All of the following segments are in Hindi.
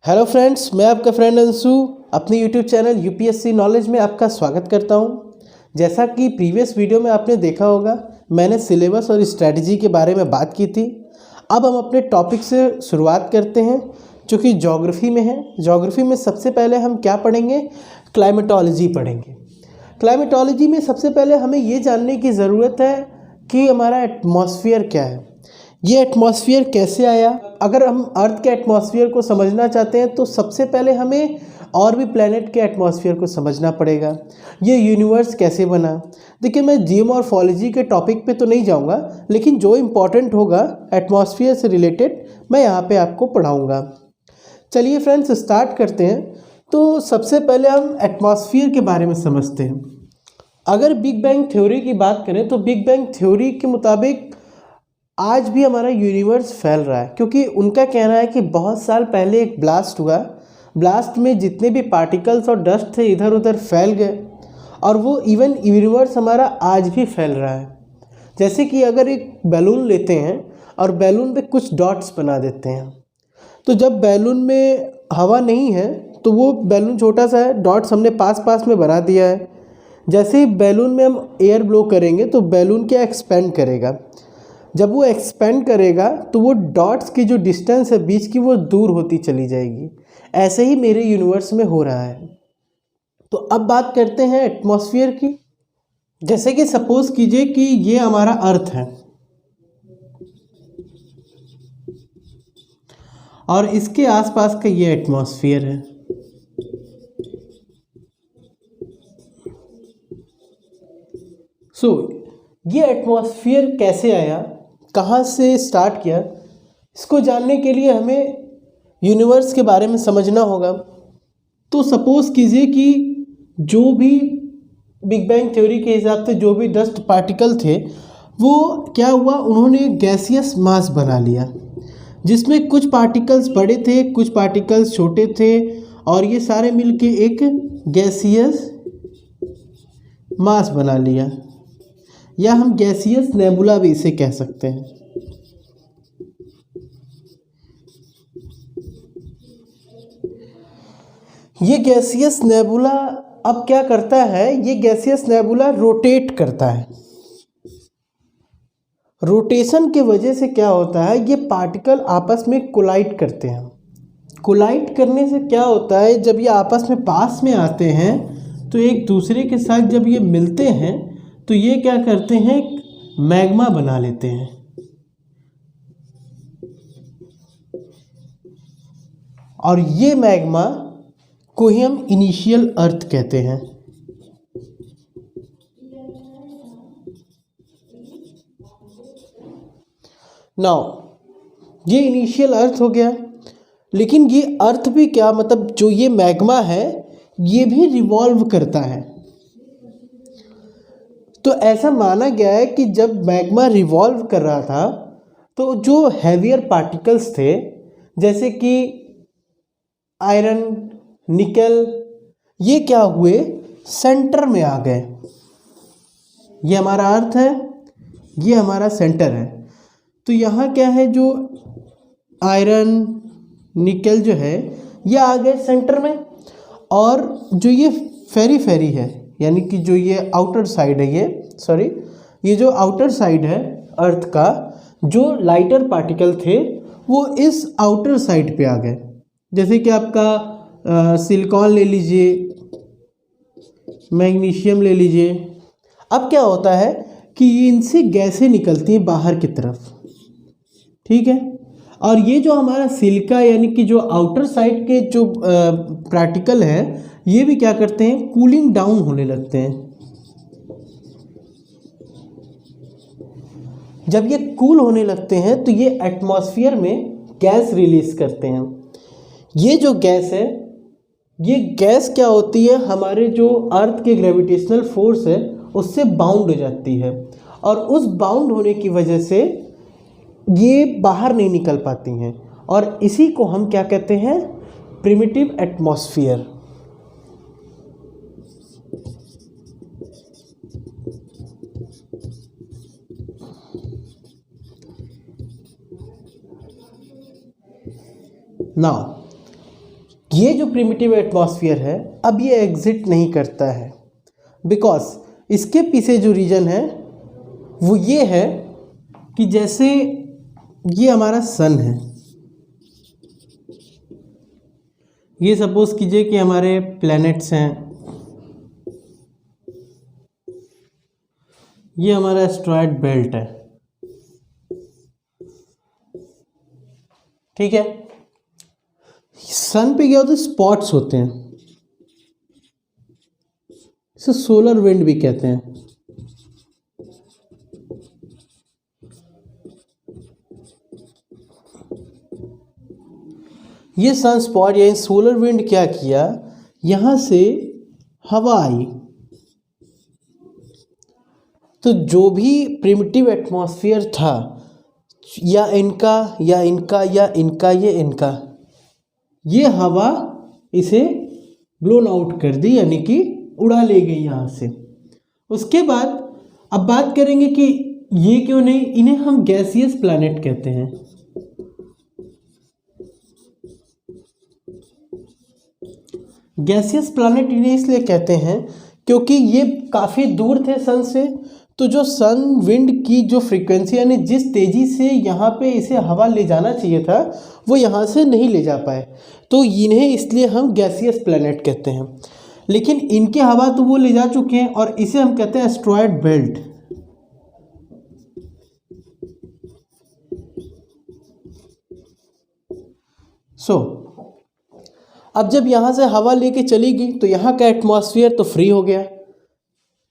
हेलो फ्रेंड्स, मैं आपका फ्रेंड अंशु अपने यूट्यूब चैनल यूपीएससी नॉलेज में आपका स्वागत करता हूं। जैसा कि प्रीवियस वीडियो में आपने देखा होगा, मैंने सिलेबस और स्ट्रैटेजी के बारे में बात की थी। अब हम अपने टॉपिक से शुरुआत करते हैं जो कि ज्योग्राफी में है। ज्योग्राफी में सबसे पहले हम क्या पढ़ेंगे? क्लाइमेटोलॉजी पढ़ेंगे। क्लाइमेटोलॉजी में सबसे पहले हमें ये जानने की ज़रूरत है कि हमारा एटमॉस्फेयर क्या है, ये एटमॉस्फेयर कैसे आया। अगर हम अर्थ के एटमॉस्फेयर को समझना चाहते हैं तो सबसे पहले हमें और भी प्लैनेट के एटमॉस्फेयर को समझना पड़ेगा। ये यूनिवर्स कैसे बना। देखिए, मैं जियोमॉर्फोलॉजी के टॉपिक पे तो नहीं जाऊंगा, लेकिन जो इम्पोर्टेंट होगा एटमॉस्फेयर से रिलेटेड मैं यहाँ पे आपको पढ़ाऊँगा। चलिए फ्रेंड्स, स्टार्ट करते हैं। तो सबसे पहले हम एटमॉस्फेयर के बारे में समझते हैं। अगर बिग बैंग थ्योरी की बात करें तो बिग बैंग थ्योरी के मुताबिक आज भी हमारा यूनिवर्स फैल रहा है, क्योंकि उनका कहना है कि बहुत साल पहले एक ब्लास्ट हुआ। ब्लास्ट में जितने भी पार्टिकल्स और डस्ट थे इधर उधर फैल गए, और वो इवन यूनिवर्स हमारा आज भी फैल रहा है। जैसे कि अगर एक बैलून लेते हैं और बैलून पे कुछ डॉट्स बना देते हैं, तो जब बैलून में हवा नहीं है तो वो बैलून छोटा सा है, डॉट्स हमने पास पास में बना दिया है। जैसे ही बैलून में हम एयर ब्लो करेंगे तो बैलून क्या एक्सपेंड करेगा। जब वो एक्सपेंड करेगा तो वो डॉट्स की जो डिस्टेंस है बीच की, वो दूर होती चली जाएगी। ऐसे ही मेरे यूनिवर्स में हो रहा है। तो अब बात करते हैं एटमॉस्फेयर की। जैसे कि सपोज कीजिए कि ये हमारा अर्थ है और इसके आसपास का ये एटमॉस्फेयर है। ये एटमॉस्फेयर कैसे आया, कहाँ से स्टार्ट किया, इसको जानने के लिए हमें यूनिवर्स के बारे में समझना होगा। तो सपोज़ कीजिए कि जो भी बिग बैंग थ्योरी के हिसाब से जो भी डस्ट पार्टिकल थे, वो क्या हुआ, उन्होंने एक गैसियस मास बना लिया जिसमें कुछ पार्टिकल्स बड़े थे, कुछ पार्टिकल्स छोटे थे, और ये सारे मिलके एक गैसियस मास बना लिया, या हम गैसियस नेबुला भी इसे कह सकते हैं। ये गैसियस नेबुला अब क्या करता है, ये गैसियस नेबुला रोटेट करता है। रोटेशन की वजह से क्या होता है, ये पार्टिकल आपस में कोलाइड करते हैं। कोलाइड करने से क्या होता है, जब ये आपस में पास में आते हैं तो एक दूसरे के साथ जब ये मिलते हैं तो ये क्या करते हैं, मैग्मा बना लेते हैं। और ये मैग्मा को ही हम इनिशियल अर्थ कहते हैं। नाउ ये इनिशियल अर्थ हो गया, लेकिन ये अर्थ भी क्या, मतलब जो ये मैग्मा है ये भी रिवॉल्व करता है। तो ऐसा माना गया है कि जब मैग्मा रिवॉल्व कर रहा था तो जो हैवियर पार्टिकल्स थे, जैसे कि आयरन, निकल, ये क्या हुए, सेंटर में आ गए। ये हमारा अर्थ है, ये हमारा सेंटर है। तो यहाँ क्या है, जो आयरन निकल जो है ये आ गए सेंटर में, और जो ये फेरी फेरी है, यानी कि जो ये आउटर साइड है, ये जो आउटर साइड है अर्थ का, जो लाइटर पार्टिकल थे वो इस आउटर साइड पे आ गए। जैसे कि आपका सिलिकॉन ले लीजिए, मैग्नीशियम ले लीजिए। अब क्या होता है कि ये इनसे गैसें निकलती हैं बाहर की तरफ, ठीक है। और ये जो हमारा सिलिका यानी कि जो आउटर साइड के जो पार्टिकल है, ये भी क्या करते हैं, कूलिंग डाउन होने लगते हैं। जब ये कूल होने लगते हैं तो ये एटमॉस्फेयर में गैस रिलीज करते हैं। ये जो गैस है, ये गैस क्या होती है, हमारे जो अर्थ के ग्रेविटेशनल फोर्स है उससे बाउंड हो जाती है, और उस बाउंड होने की वजह से ये बाहर नहीं निकल पाती हैं, और इसी को हम क्या कहते हैं, प्रिमिटिव एटमॉस्फेयर। नाउ ये जो प्रिमिटिव एटमॉस्फेयर है अब ये एग्जिट नहीं करता है, बिकॉज इसके पीछे जो रीज़न है वो ये है कि जैसे ये हमारा सन है, ये सपोज कीजिए कि हमारे प्लैनेट्स हैं, ये हमारा एस्ट्रॉयड बेल्ट है, ठीक है। सन पे क्या होता है, स्पॉट्स होते हैं, इसे सोलर विंड भी कहते हैं। ये सन स्पॉट या सोलर विंड क्या किया, यहां से हवा आई, तो जो भी प्रिमिटिव एटमॉस्फेयर था, या इनका या इनका या इनका ये इनका, ये हवा इसे ब्लोन आउट कर दी, यानी कि उड़ा ले गई यहाँ से। उसके बाद अब बात करेंगे कि ये क्यों नहीं, इन्हें हम गैसियस प्लैनेट कहते हैं। गैसियस प्लैनेट इन्हें इसलिए कहते हैं क्योंकि ये काफ़ी दूर थे सन से, तो जो सन विंड की जो फ्रीक्वेंसी यानी जिस तेज़ी से यहाँ पे इसे हवा ले जाना चाहिए था वो यहाँ से नहीं ले जा पाए, तो इन्हें इसलिए हम गैसियस प्लैनेट कहते हैं। लेकिन इनके हवा तो वो ले जा चुके हैं और इसे हम कहते हैं एस्ट्रॉयड बेल्ट। अब जब यहाँ से हवा लेके चली गई तो यहाँ का एटमॉस्फेयर तो फ्री हो गया,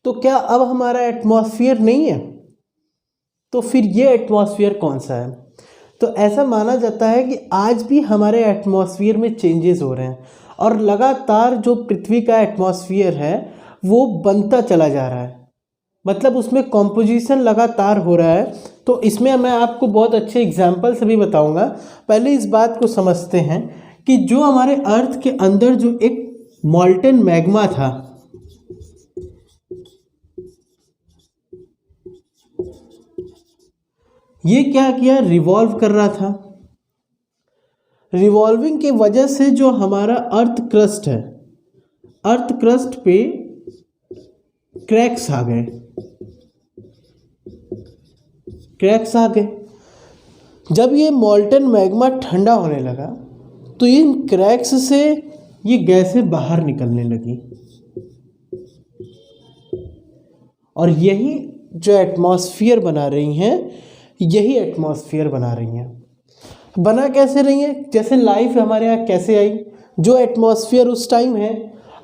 तो क्या अब हमारा एटमॉस्फेयर नहीं है? तो फिर ये एटमॉस्फेयर कौन सा है? तो ऐसा माना जाता है कि आज भी हमारे एटमॉस्फेयर में चेंजेस हो रहे हैं और लगातार जो पृथ्वी का एटमॉस्फेयर है वो बनता चला जा रहा है, मतलब उसमें कॉम्पोजिशन लगातार हो रहा है। तो इसमें मैं आपको बहुत अच्छे एग्जाम्पल्स भी बताऊंगा। पहले इस बात को समझते हैं कि जो हमारे अर्थ के अंदर जो एक मॉल्टेन मैग्मा था, ये क्या किया, रिवॉल्व कर रहा था। रिवॉल्विंग की वजह से जो हमारा अर्थ क्रस्ट है, अर्थ क्रस्ट पे क्रैक्स आ गए, क्रैक्स आ गए। जब ये मॉल्टेन मैग्मा ठंडा होने लगा तो इन क्रैक्स से ये गैसें बाहर निकलने लगी और यही जो एटमॉस्फेयर बना रही हैं, यही एटमॉस्फेयर बना रही हैं। बना कैसे रही है, जैसे लाइफ हमारे यहाँ कैसे आई, जो एटमॉस्फेयर उस टाइम है,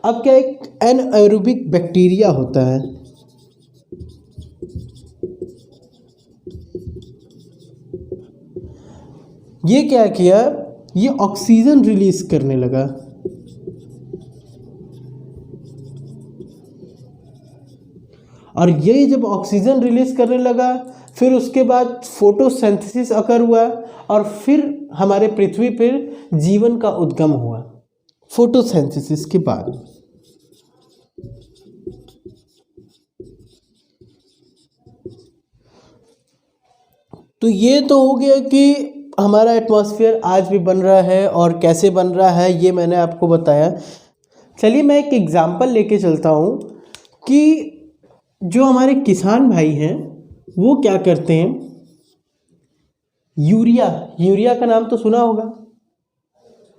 अब क्या एक एनाएरोबिक बैक्टीरिया होता है, ये क्या किया, ये ऑक्सीजन रिलीज करने लगा। और ये जब ऑक्सीजन रिलीज करने लगा फिर उसके बाद फोटोसिंथेसिस अकर हुआ और फिर हमारे पृथ्वी पर जीवन का उद्गम हुआ फोटोसिंथेसिस के बाद। तो ये तो हो गया कि हमारा एटमॉस्फेयर आज भी बन रहा है और कैसे बन रहा है ये मैंने आपको बताया। चलिए मैं एक एग्जांपल लेके चलता हूँ कि जो हमारे किसान भाई हैं वो क्या करते हैं। यूरिया का नाम तो सुना होगा।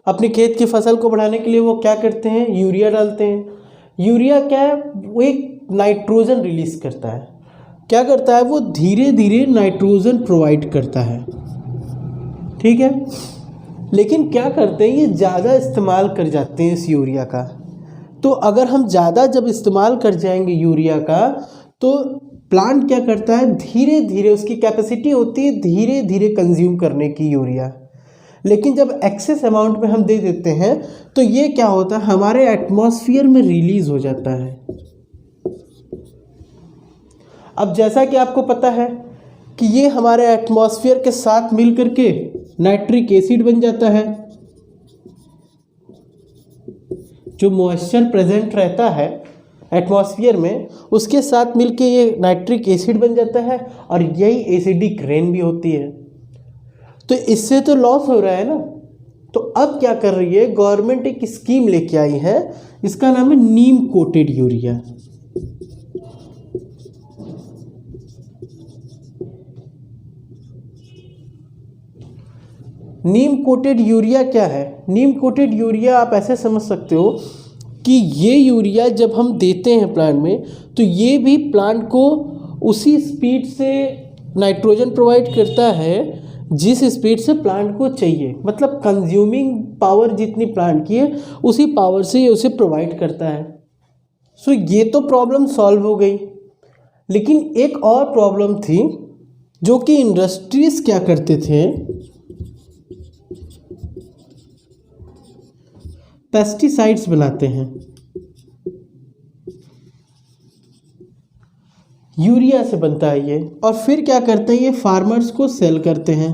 अपने खेत की फसल को बढ़ाने के लिए वो क्या करते हैं, यूरिया डालते हैं। यूरिया क्या है, वो एक नाइट्रोजन रिलीज करता है। क्या करता है, वो धीरे धीरे नाइट्रोजन प्रोवाइड करता है, ठीक है। लेकिन क्या करते हैं, ये ज़्यादा इस्तेमाल कर जाते हैं इस यूरिया का। तो अगर हम ज़्यादा जब इस्तेमाल कर जाएंगे यूरिया का, तो प्लांट क्या करता है, धीरे धीरे उसकी कैपेसिटी होती है धीरे धीरे कंज्यूम करने की यूरिया। लेकिन जब एक्सेस अमाउंट में हम दे देते हैं तो ये क्या होता है, हमारे एटमॉस्फेयर में रिलीज हो जाता है। अब जैसा कि आपको पता है कि ये हमारे एटमॉस्फेयर के साथ मिल करके नाइट्रिक एसिड बन जाता है। जो मॉइस्चर प्रेजेंट रहता है एटमॉस्फेयर में, उसके साथ मिलके ये नाइट्रिक एसिड बन जाता है और यही एसिडिक रेन भी होती है। तो इससे तो लॉस हो रहा है ना, तो अब क्या कर रही है गवर्नमेंट, एक स्कीम लेके आई है, इसका नाम है नीम कोटेड यूरिया। नीम कोटेड यूरिया क्या है? नीम कोटेड यूरिया आप ऐसे समझ सकते हो कि ये यूरिया जब हम देते हैं प्लांट में, तो ये भी प्लांट को उसी स्पीड से नाइट्रोजन प्रोवाइड करता है जिस स्पीड से प्लांट को चाहिए। मतलब कंज्यूमिंग पावर जितनी प्लांट की है उसी पावर से ये उसे प्रोवाइड करता है। सो ये तो प्रॉब्लम सॉल्व हो गई, लेकिन एक और प्रॉब्लम थी जो कि इंडस्ट्रीज क्या करते थे, पेस्टिसाइड्स बनाते हैं, यूरिया से बनता है ये, और फिर क्या करते हैं ये फार्मर्स को सेल करते हैं।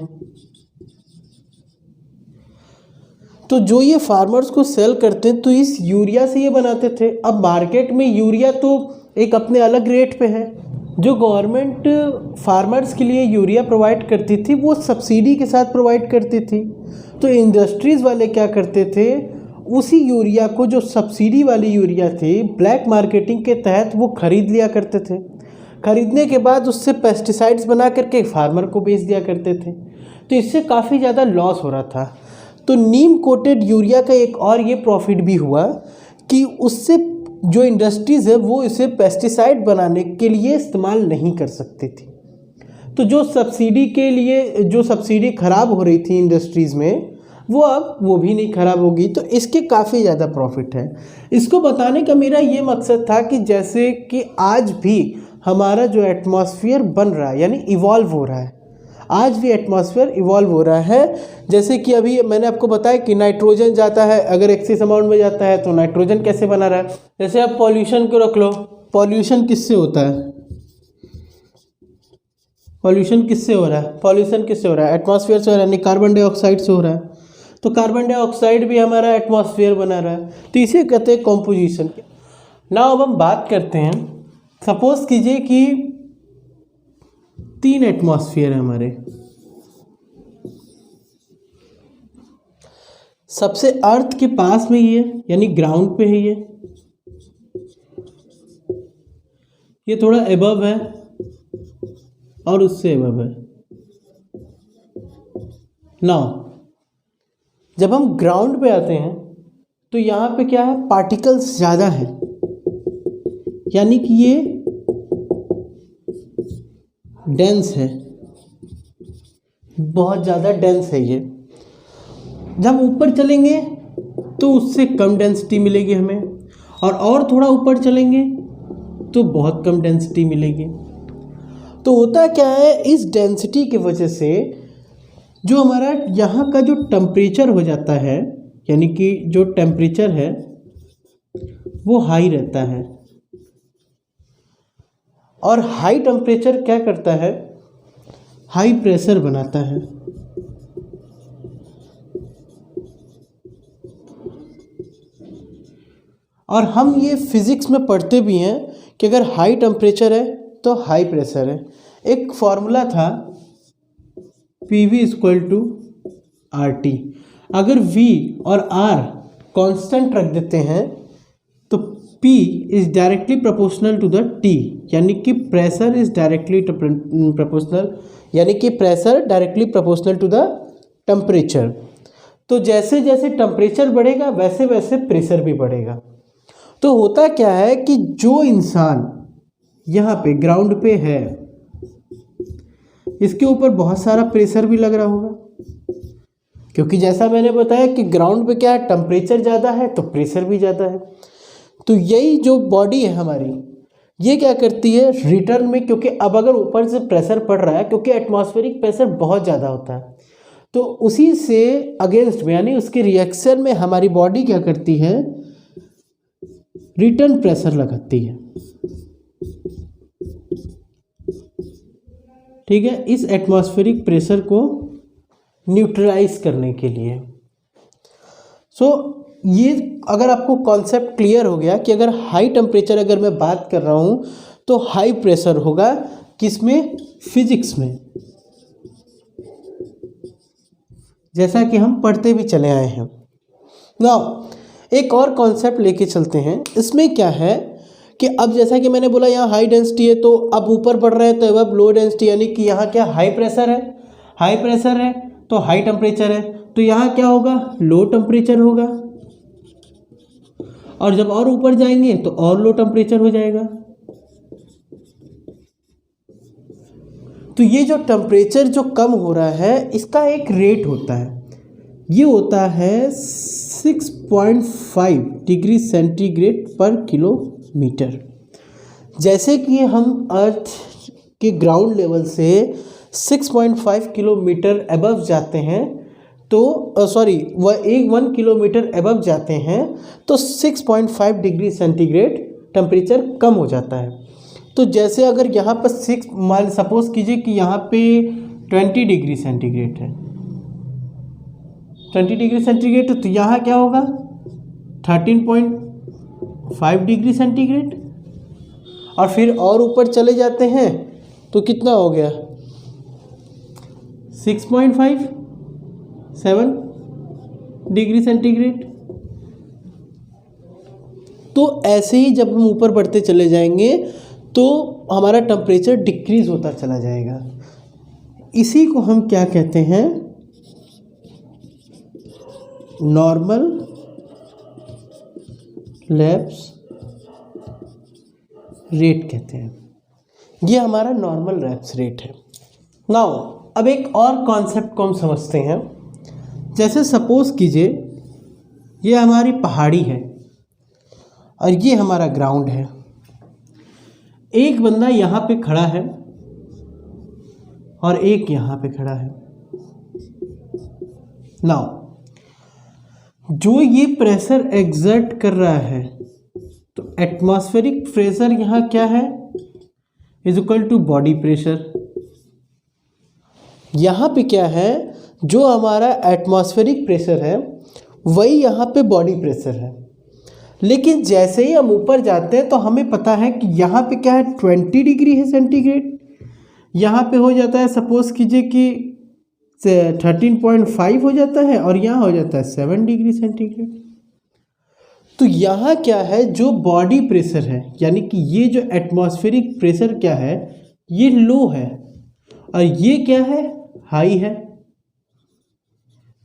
तो जो ये फार्मर्स को सेल करते हैं तो इस यूरिया से ये बनाते थे। अब मार्केट में यूरिया तो एक अपने अलग रेट पे है, जो गवर्नमेंट फार्मर्स के लिए यूरिया प्रोवाइड करती थी वो सब्सिडी के साथ प्रोवाइड करती थी। तो इंडस्ट्रीज़ वाले क्या करते थे, उसी यूरिया को, जो सब्सिडी वाली यूरिया थी, ब्लैक मार्केटिंग के तहत वो खरीद लिया करते थे। खरीदने के बाद उससे पेस्टिसाइड्स बना करके फार्मर को बेच दिया करते थे। तो इससे काफ़ी ज़्यादा लॉस हो रहा था। तो नीम कोटेड यूरिया का एक और ये प्रॉफिट भी हुआ कि उससे जो इंडस्ट्रीज़ है वो इसे पेस्टिसाइड बनाने के लिए इस्तेमाल नहीं कर सकती थी। तो जो सब्सिडी के लिए, जो सब्सिडी ख़राब हो रही थी इंडस्ट्रीज़ में, वो अब वो भी नहीं ख़राब होगी। तो इसके काफ़ी ज़्यादा प्रॉफिट है। इसको बताने का मेरा ये मकसद था कि जैसे कि आज भी हमारा जो एटमॉस्फेयर बन रहा है, यानी इवॉल्व हो रहा है, आज भी एटमॉस्फेयर इवॉल्व हो रहा है। जैसे कि अभी मैंने आपको बताया कि नाइट्रोजन जाता है, अगर एक्सेस अमाउंट में जाता है तो नाइट्रोजन कैसे बना रहा है। जैसे आप पॉल्यूशन को रख लो, पॉल्यूशन किससे होता है? पॉल्यूशन किससे हो रहा है? पॉल्यूशन किससे हो रहा है? एटमॉस्फेयर से हो रहा है, नहीं, कार्बन डाइऑक्साइड से हो रहा है। तो कार्बन डाइऑक्साइड भी हमारा एटमॉस्फेयर बना रहा है। तो इसे कहते हैं कॉम्पोजिशन। नाउ अब हम बात करते हैं, सपोज कीजिए कि 3 एटमॉस्फेयर है हमारे। सबसे अर्थ के पास में ये, यानी ग्राउंड पे है ये थोड़ा एबव है और उससे एबव है। नाउ जब हम ग्राउंड पे आते हैं तो यहाँ पे क्या है, पार्टिकल्स ज़्यादा हैं, यानी कि ये डेंस है, बहुत ज़्यादा डेंस है ये। जब ऊपर चलेंगे तो उससे कम डेंसिटी मिलेगी हमें, और थोड़ा ऊपर चलेंगे तो बहुत कम डेंसिटी मिलेगी। तो होता क्या है, इस डेंसिटी की वजह से जो हमारा यहाँ का जो टेम्परेचर हो जाता है, यानी कि जो टेम्परेचर है वो हाई रहता है। और हाई टेम्परेचर क्या करता है, हाई प्रेशर बनाता है। और हम ये फिज़िक्स में पढ़ते भी हैं कि अगर हाई टेम्परेचर है तो हाई प्रेशर है। एक फॉर्मूला था PV = RT। अगर V और R कांस्टेंट रख देते हैं तो P is directly proportional to the T, यानी कि प्रेशर इज़ डायरेक्टली प्रोपोर्शनल, यानी कि pressure directly proportional to the temperature. तो जैसे जैसे टेम्परेचर बढ़ेगा वैसे वैसे प्रेशर भी बढ़ेगा। तो होता क्या है कि जो इंसान यहाँ पे ग्राउंड पे है, इसके ऊपर बहुत सारा प्रेशर भी लग रहा होगा, क्योंकि जैसा मैंने बताया कि ग्राउंड पे क्या है, टेम्परेचर ज़्यादा है तो प्रेशर भी ज़्यादा है। तो यही जो बॉडी है हमारी, ये क्या करती है रिटर्न में, क्योंकि अब अगर ऊपर से प्रेशर पड़ रहा है, क्योंकि एटमॉस्फेरिक प्रेशर बहुत ज़्यादा होता है, तो उसी से अगेंस्ट में, यानी उसके रिएक्शन में हमारी बॉडी क्या करती है, रिटर्न प्रेशर लगाती है। ठीक है, इस एटमॉस्फेरिक प्रेशर को न्यूट्रलाइज करने के लिए। ये अगर आपको कॉन्सेप्ट क्लियर हो गया कि अगर हाई टेम्परेचर अगर मैं बात कर रहा हूँ तो हाई प्रेशर होगा किसमें, फिजिक्स में। जैसा कि हम पढ़ते भी चले आए हैं। नाउ एक और कॉन्सेप्ट लेके चलते हैं। इसमें क्या है कि अब जैसा कि मैंने बोला यहाँ हाई डेंसिटी है, तो अब ऊपर बढ़ रहे हैं तो अब लो डेंसिटी, यानी कि यहाँ क्या हाई प्रेशर है, हाई प्रेशर है तो हाई टेम्परेचर है, तो यहाँ क्या होगा, लो टेम्परेचर होगा। और जब और ऊपर जाएंगे तो और लो टेम्परेचर हो जाएगा। तो ये जो टेम्परेचर जो कम हो रहा है इसका एक रेट होता है, ये होता है 6.5 डिग्री सेंटीग्रेड पर किलोमीटर। जैसे कि हम अर्थ के ग्राउंड लेवल से 6.5 किलोमीटर अबव जाते हैं तो 1 किलोमीटर अबव जाते हैं तो 6.5 डिग्री सेंटीग्रेड टेम्परेचर कम हो जाता है। तो जैसे अगर यहाँ पर मान सपोज कीजिए कि यहाँ पे 20 डिग्री सेंटीग्रेड है, 20 डिग्री सेंटीग्रेड, तो यहाँ क्या होगा 13.5 डिग्री सेंटीग्रेड। और फिर और ऊपर चले जाते हैं तो कितना हो गया 6.5, 7 डिग्री सेंटीग्रेड। तो ऐसे ही जब हम ऊपर बढ़ते चले जाएंगे तो हमारा टेम्परेचर डिक्रीज होता चला जाएगा। इसी को हम क्या कहते हैं, नॉर्मल लैप्स रेट कहते हैं। ये हमारा नॉर्मल लैप्स रेट है। नाउ अब एक और कॉन्सेप्ट को हम समझते हैं। जैसे सपोज कीजिए ये हमारी पहाड़ी है और ये हमारा ग्राउंड है। एक बंदा यहाँ पे खड़ा है और एक यहाँ पे खड़ा है। नाउ जो ये प्रेशर एग्जर्ट कर रहा है तो एटमॉस्फेरिक प्रेशर यहाँ क्या है, is equal to body pressure. यहाँ पे क्या है, जो हमारा एटमॉस्फेरिक प्रेशर है वही यहाँ पे बॉडी प्रेशर है। लेकिन जैसे ही हम ऊपर जाते हैं तो हमें पता है कि यहाँ पे क्या है 20 डिग्री है सेंटीग्रेड, यहाँ पे हो जाता है सपोज कीजिए कि 13.5 हो जाता है और यहाँ हो जाता है 7 डिग्री सेंटीग्रेड। तो यहाँ क्या है, जो बॉडी प्रेशर है यानी कि ये जो एटमॉस्फेरिक प्रेशर क्या है ये लो है और ये क्या है हाई है।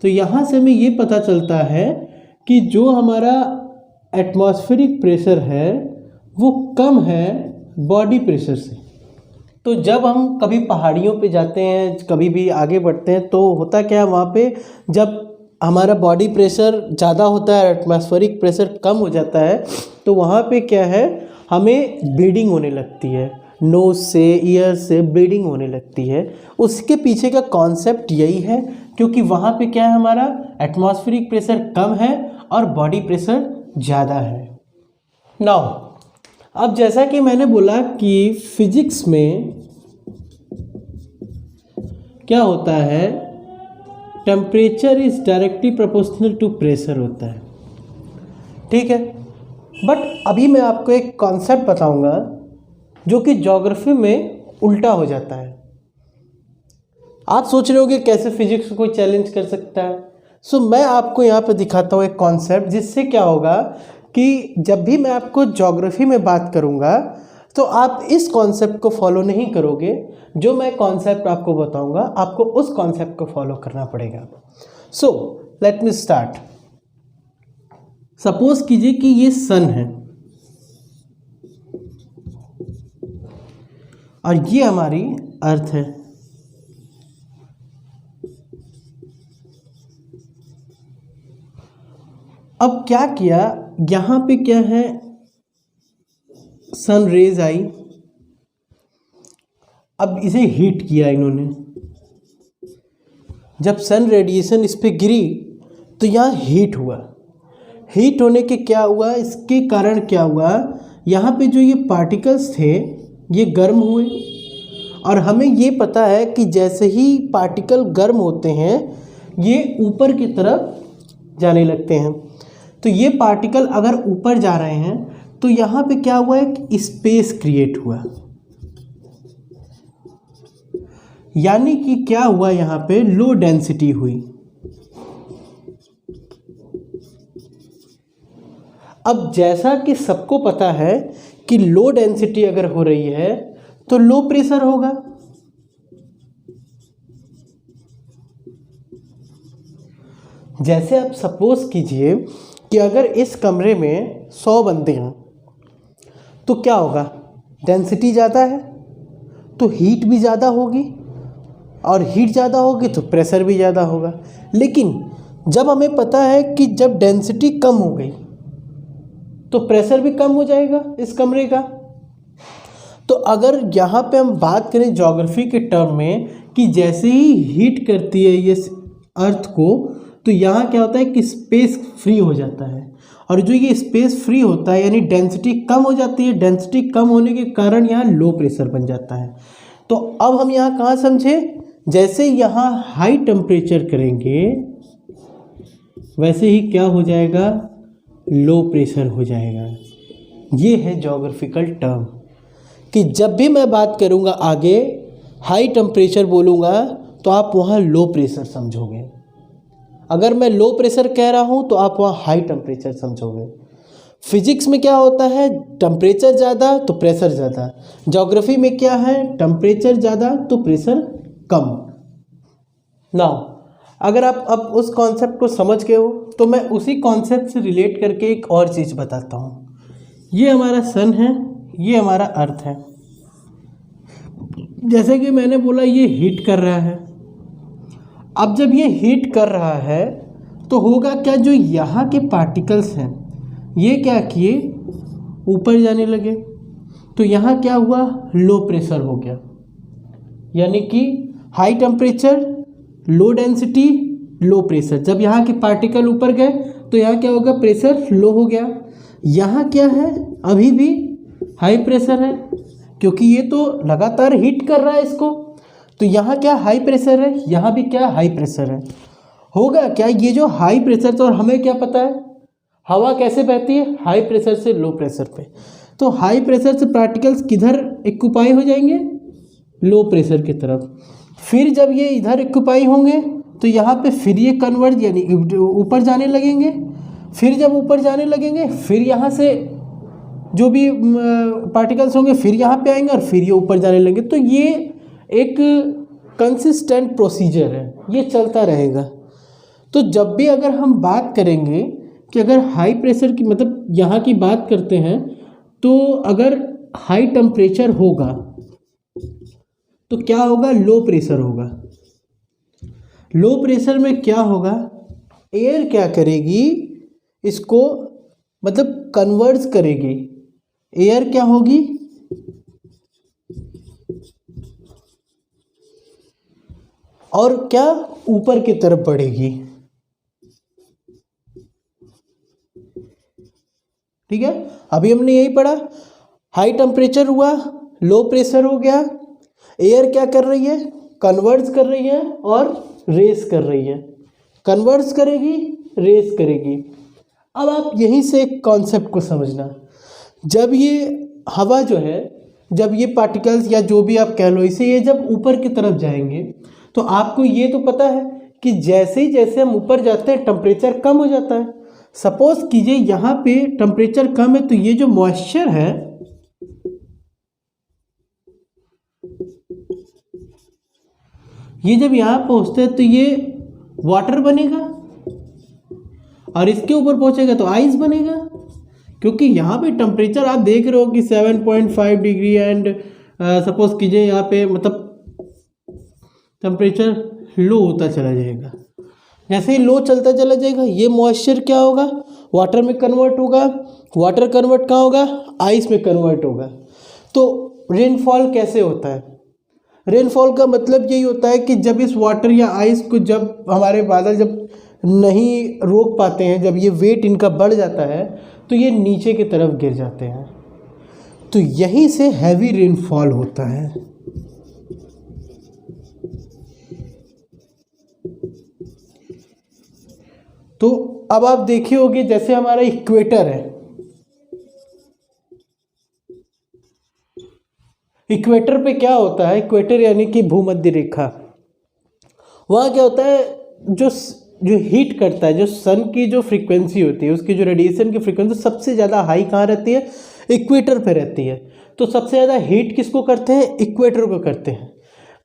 तो यहाँ से हमें ये पता चलता है कि जो हमारा एटमॉस्फेरिक प्रेशर है वो कम है बॉडी प्रेशर से। तो जब हम कभी पहाड़ियों पे जाते हैं, कभी भी आगे बढ़ते हैं, तो होता क्या है वहाँ पे जब हमारा बॉडी प्रेशर ज़्यादा होता है, एटमॉस्फेरिक प्रेशर कम हो जाता है, तो वहाँ पे क्या है हमें ब्लीडिंग होने लगती है, नोज़ से ईयर से ब्लीडिंग होने लगती है। उसके पीछे का कॉन्सेप्ट यही है क्योंकि वहाँ पे क्या है हमारा एटमॉस्फेरिक प्रेशर कम है और बॉडी प्रेशर ज़्यादा है। नाउ अब जैसा कि मैंने बोला कि फिजिक्स में क्या होता है, temperature is directly proportional to pressure होता है, ठीक है। बट अभी मैं आपको एक कॉन्सेप्ट बताऊंगा जो कि ज्योग्राफी में उल्टा हो जाता है। आप सोच रहे होगे कैसे फिजिक्स को कोई चैलेंज कर सकता है। सो मैं आपको यहाँ पे दिखाता हूँ एक कॉन्सेप्ट, जिससे क्या होगा कि जब भी मैं आपको ज्योग्राफी में बात करूँगा तो आप इस कॉन्सेप्ट को फॉलो नहीं करोगे। जो मैं कॉन्सेप्ट आपको बताऊँगा आपको उस कॉन्सेप्ट को फॉलो करना पड़ेगा। So let me start. Suppose कीजिए कि ये सन है और ये हमारी अर्थ है। अब क्या किया, यहाँ पे क्या है सन रेज आई, अब इसे हीट किया इन्होंने। जब सन रेडिएशन इस पे गिरी तो यहाँ हीट हुआ। हीट होने के क्या हुआ, इसके कारण क्या हुआ, यहाँ पे जो ये पार्टिकल्स थे ये गर्म हुए। और हमें ये पता है कि जैसे ही पार्टिकल गर्म होते हैं ये ऊपर की तरफ जाने लगते हैं। तो ये पार्टिकल अगर ऊपर जा रहे हैं तो यहाँ पे क्या हुआ, एक स्पेस क्रिएट हुआ। यानी कि क्या हुआ, यहाँ पे लो डेंसिटी हुई। अब जैसा कि सबको पता है कि लो डेंसिटी अगर हो रही है तो लो प्रेशर होगा। जैसे आप सपोज कीजिए कि अगर इस कमरे में 100 बंदे हैं तो क्या होगा, डेंसिटी ज़्यादा है तो हीट भी ज़्यादा होगी, और हीट ज़्यादा होगी तो प्रेशर भी ज़्यादा होगा। लेकिन जब हमें पता है कि जब डेंसिटी कम हो गई तो प्रेशर भी कम हो जाएगा इस कमरे का। तो अगर यहाँ पे हम बात करें ज्योग्राफी के टर्म में कि जैसे ही हीट करती है ये अर्थ को, तो यहाँ क्या होता है कि स्पेस फ्री हो जाता है, और जो ये स्पेस फ्री होता है यानी डेंसिटी कम हो जाती है। डेंसिटी कम होने के कारण यहाँ लो प्रेशर बन जाता है। तो अब हम यहाँ कहाँ समझे, जैसे यहाँ हाई टेम्परेचर करेंगे वैसे ही क्या हो जाएगा, लो प्रेशर हो जाएगा। ये है ज्योग्राफिकल टर्म कि जब भी मैं बात करूँगा आगे हाई टेम्परेचर बोलूँगा तो आप वहाँ लो प्रेशर समझोगे, अगर मैं लो प्रेशर कह रहा हूँ तो आप वहाँ हाई टेम्परेचर समझोगे। फिजिक्स में क्या होता है, टेम्परेचर ज़्यादा तो प्रेशर ज़्यादा। ज्योग्राफी में क्या है, टेम्परेचर ज़्यादा तो प्रेशर कम। नाउ अगर आप अब उस कॉन्सेप्ट को समझ गए हो तो मैं उसी कॉन्सेप्ट से रिलेट करके एक और चीज़ बताता हूँ। ये हमारा सन है, ये हमारा अर्थ है। जैसे कि मैंने बोला ये हीट कर रहा है। अब जब ये हीट कर रहा है तो होगा क्या, जो यहाँ के पार्टिकल्स हैं ये क्या किए, ऊपर जाने लगे। तो यहाँ क्या हुआ, लो प्रेशर हो गया। यानी कि high temperature, low density, low pressure. जब यहाँ के पार्टिकल ऊपर गए तो यहाँ क्या होगा, प्रेशर लो हो गया। यहाँ क्या है, अभी भी हाई प्रेशर है क्योंकि ये तो लगातार हीट कर रहा है इसको। तो यहाँ क्या हाई प्रेशर है, यहाँ भी क्या हाई प्रेशर है। होगा क्या, ये जो हाई प्रेशर, तो हमें क्या पता है हवा कैसे बहती है, हाई प्रेशर से लो प्रेशर पे। तो हाई प्रेशर से पार्टिकल्स किधर एक्यूपाई हो जाएंगे, लो प्रेशर की तरफ। फिर जब ये इधर एक्यूपाई होंगे तो यहाँ पे फिर ये कन्वर्ज यानी ऊपर जाने लगेंगे। फिर जब ऊपर जाने लगेंगे फिर यहाँ से जो भी पार्टिकल्स होंगे फिर यहाँ पे आएंगे और फिर ये ऊपर जाने लगेंगे। तो ये एक कंसिस्टेंट प्रोसीजर है, ये चलता रहेगा। तो जब भी अगर हम बात करेंगे कि अगर हाई प्रेशर की मतलब यहाँ की बात करते हैं, तो अगर हाई टेम्परेचर होगा तो क्या होगा, लो प्रेशर होगा। लो प्रेशर में क्या होगा, एयर क्या करेगी, इसको मतलब कन्वर्ज करेगी। एयर क्या होगी, और क्या ऊपर की तरफ बढ़ेगी। ठीक है, अभी हमने यही पढ़ा, हाई टेम्परेचर हुआ, लो प्रेशर हो गया। एयर क्या कर रही है, कन्वर्ज कर रही है और रेस कर रही है। कन्वर्ज करेगी, रेस करेगी। अब आप यहीं से एक कॉन्सेप्ट को समझना, जब ये हवा जो है, जब ये पार्टिकल्स या जो भी आप कह लो इसे, ये जब ऊपर की तरफ जाएंगे तो आपको ये तो पता है कि जैसे ही जैसे हम ऊपर जाते हैं टेम्परेचर कम हो जाता है। सपोज कीजिए यहाँ पे टेम्परेचर कम है तो ये जो मॉइस्चर है ये जब यहाँ पहुँचते हैं तो ये वाटर बनेगा, और इसके ऊपर पहुँचेगा तो आइस बनेगा। क्योंकि यहाँ पे टेम्परेचर आप देख रहे हो कि 7.5 डिग्री एंड सपोज कीजिए यहाँ पे मतलब टेम्परेचर लो होता चला जाएगा। जैसे ही लो चलता चला जाएगा ये मॉइस्चर क्या होगा, वाटर में कन्वर्ट होगा। वाटर कन्वर्ट कहाँ होगा, आइस में कन्वर्ट होगा। तो रेनफॉल कैसे होता है, रेनफॉल का मतलब यही होता है कि जब इस वाटर या आइस को, जब हमारे बादल जब नहीं रोक पाते हैं, जब ये वेट इनका बढ़ जाता है तो ये नीचे की तरफ गिर जाते हैं। तो यहीं से हैवी रेनफॉल होता है। तो अब आप देखे होंगे जैसे हमारा इक्वेटर है, इक्वेटर पे क्या होता है, इक्वेटर यानी कि भूमध्य रेखा, वहाँ क्या होता है, जो जो हीट करता है, जो सन की जो फ्रीक्वेंसी होती है, उसकी जो रेडिएशन की फ्रीक्वेंसी सबसे ज़्यादा हाई कहाँ रहती है? इक्वेटर पे रहती है। तो सबसे ज़्यादा हीट किसको करते हैं? इक्वेटर को करते हैं।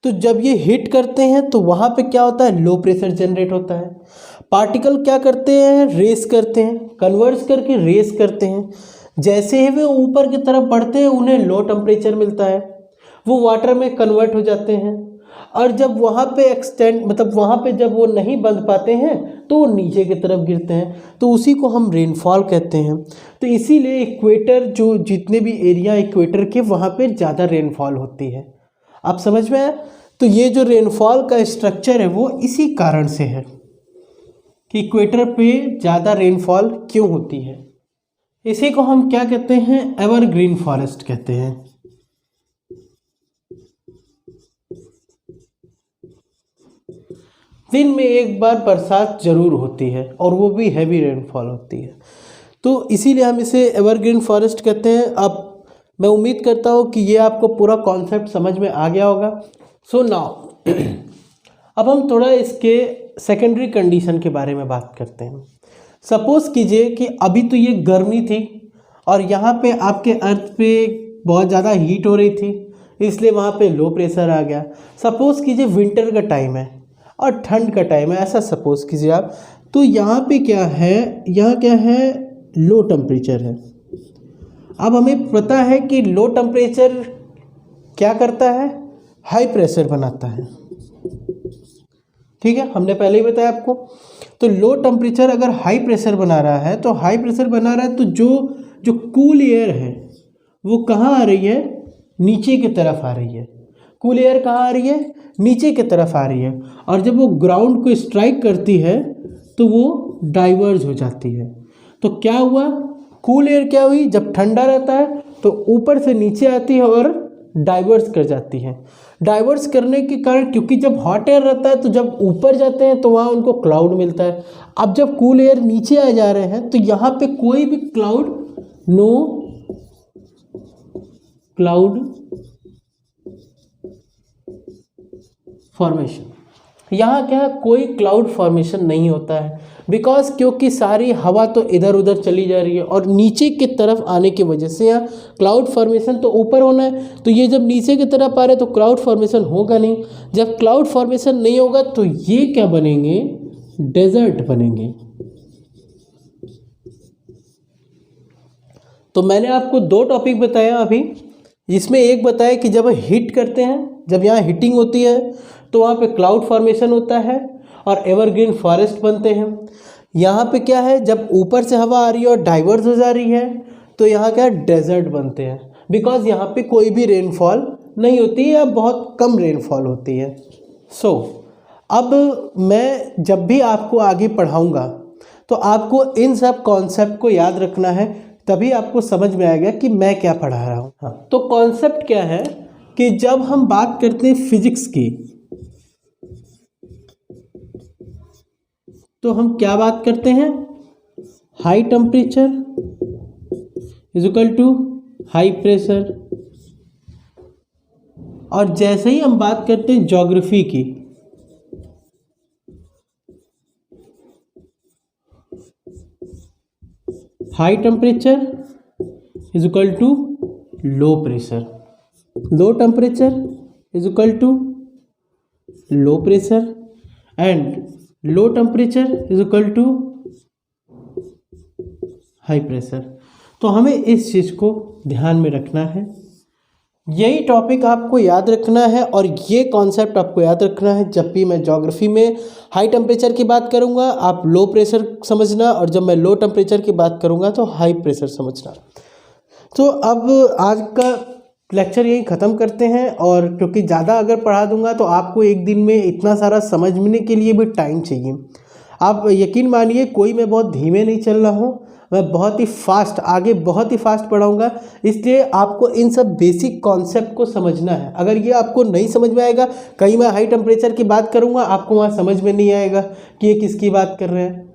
तो जब ये हीट करते हैं तो वहाँ पे क्या होता है? लो प्रेशर जनरेट होता है। पार्टिकल क्या करते हैं? रेस करते हैं, कन्वर्स करके रेस करते हैं। जैसे ही वे ऊपर की तरफ बढ़ते हैं उन्हें लो टेम्परेचर मिलता है, वो वाटर में कन्वर्ट हो जाते हैं। और जब वहाँ पे एक्सटेंड मतलब वहाँ पे जब वो नहीं बंध पाते हैं तो वो नीचे की तरफ गिरते हैं, तो उसी को हम रेनफॉल कहते हैं। तो इसीलिए इक्वेटर, जो जितने भी एरिया इक्वेटर के, वहाँ पे ज़्यादा रेनफॉल होती है। आप समझ में आया? तो ये जो रेनफॉल का स्ट्रक्चर है वो इसी कारण से है कि इक्वेटर पे ज़्यादा रेनफॉल क्यों होती है। इसी को हम क्या कहते हैं? एवरग्रीन फॉरेस्ट कहते हैं। दिन में एक बार बरसात जरूर होती है और वो भी हैवी रेनफॉल होती है, तो इसीलिए हम इसे एवरग्रीन फॉरेस्ट कहते हैं। अब मैं उम्मीद करता हूँ कि ये आपको पूरा कॉन्सेप्ट समझ में आ गया होगा। सो नाउ अब हम थोड़ा इसके सेकेंडरी कंडीशन के बारे में बात करते हैं। सपोज़ कीजिए कि अभी तो ये गर्मी थी और यहाँ पे आपके अर्थ पे बहुत ज़्यादा हीट हो रही थी, इसलिए वहाँ पे लो प्रेशर आ गया। सपोज़ कीजिए विंटर का टाइम है और ठंड का टाइम है, ऐसा सपोज़ कीजिए आप। तो यहाँ पे क्या है? यहाँ क्या है? लो टेम्परेचर है। अब हमें पता है कि लो टेम्परेचर क्या करता है? हाई प्रेशर बनाता है। ठीक है, हमने पहले ही बताया आपको। तो लो टेम्परेचर अगर हाई प्रेशर बना रहा है, तो हाई प्रेशर बना रहा है तो जो कूल एयर है वो कहाँ आ रही है? नीचे की तरफ आ रही है। कूल एयर कहाँ आ रही है? नीचे की तरफ आ रही है। और जब वो ग्राउंड को स्ट्राइक करती है तो वो डाइवर्ज हो जाती है। तो क्या हुआ? कूल एयर क्या हुई? जब ठंडा रहता है तो ऊपर से नीचे आती है और डाइवर्स कर जाती है। डाइवर्स करने के कारण, क्योंकि जब हॉट एयर रहता है तो जब ऊपर जाते हैं तो वहाँ उनको क्लाउड मिलता है। अब जब कूल एयर नीचे आ जा रहे हैं तो यहाँ पे कोई भी क्लाउड, नो क्लाउड फॉर्मेशन, यहाँ क्या है? कोई क्लाउड फॉर्मेशन नहीं होता है। बिकॉज क्योंकि सारी हवा तो इधर उधर चली जा रही है और नीचे की तरफ आने की वजह से यहाँ क्लाउड फॉर्मेशन तो ऊपर होना है, तो ये जब नीचे की तरफ आ रहे तो क्लाउड फॉर्मेशन होगा नहीं। जब क्लाउड फॉर्मेशन नहीं होगा तो ये क्या बनेंगे? डेजर्ट बनेंगे। तो मैंने आपको दो टॉपिक बताया अभी, इसमें एक बताया कि जब हीट करते हैं, जब यहाँ हीटिंग होती है तो वहाँ पे क्लाउड फॉर्मेशन होता है और एवरग्रीन फॉरेस्ट बनते हैं। यहाँ पे क्या है? जब ऊपर से हवा आ रही है और डाइवर्स हो जा रही है तो यहाँ क्या है? डेजर्ट बनते हैं। बिकॉज यहाँ पे कोई भी रेनफॉल नहीं होती है या बहुत कम रेनफॉल होती है। सो अब मैं जब भी आपको आगे पढ़ाऊँगा तो आपको इन सब कॉन्सेप्ट को याद रखना है, तभी आपको समझ में आएगा कि मैं क्या पढ़ा रहा हूँ। हाँ, तो कॉन्सेप्ट क्या है कि जब हम बात करते हैं फिजिक्स की, तो हम क्या बात करते हैं? High temperature is equal to high pressure. और जैसे ही हम बात करते हैं ज्योग्राफी की, high temperature is equal to low pressure, low temperature is equal to low pressure and low temperature is equal to high pressure. तो हमें इस चीज़ को ध्यान में रखना है, यही टॉपिक आपको याद रखना है और ये कॉन्सेप्ट आपको याद रखना है। जब भी मैं ज्योग्राफी में हाई टेम्परेचर की बात करूँगा आप लो प्रेशर समझना, और जब मैं लो टेम्परेचर की बात करूँगा तो हाई प्रेशर समझना। तो अब आज का लेक्चर यही ख़त्म करते हैं, और क्योंकि ज़्यादा अगर पढ़ा दूंगा तो आपको एक दिन में इतना सारा समझने के लिए भी टाइम चाहिए। आप यकीन मानिए, कोई मैं बहुत धीमे नहीं चल रहा हूँ, मैं बहुत ही फास्ट आगे बहुत ही फास्ट पढ़ाऊँगा। इसलिए आपको इन सब बेसिक कॉन्सेप्ट को समझना है। अगर ये आपको नहीं समझ में आएगा, कहीं मैं हाई टेम्परेचर की बात करूँगा आपको वहाँ समझ में नहीं आएगा कि ये किसकी बात कर रहे हैं।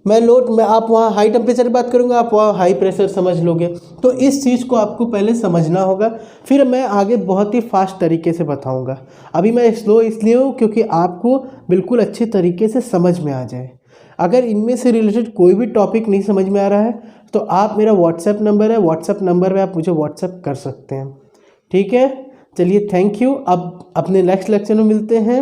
मैं आप वहाँ हाई टेम्परेचर की बात करूँगा, आप वहाँ हाई प्रेशर समझ लोगे। तो इस चीज़ को आपको पहले समझना होगा, फिर मैं आगे बहुत ही फास्ट तरीके से बताऊँगा। अभी मैं स्लो इसलिए हूँ क्योंकि आपको बिल्कुल अच्छे तरीके से समझ में आ जाए। अगर इनमें से रिलेटेड कोई भी टॉपिक नहीं समझ में आ रहा है तो आप मेरा व्हाट्सएप नंबर है, व्हाट्सएप नंबर पे आप मुझे व्हाट्सएप कर सकते हैं। ठीक है, चलिए थैंक यू। अब अपने नेक्स्ट लेक्चर में मिलते हैं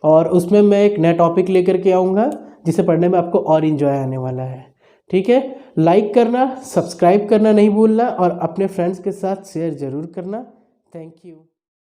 और उसमें मैं एक नया टॉपिक लेकर के आऊँगा जिसे पढ़ने में आपको और इन्जॉय आने वाला है। ठीक है, लाइक करना, सब्सक्राइब करना नहीं भूलना और अपने फ्रेंड्स के साथ शेयर ज़रूर करना। Thank you.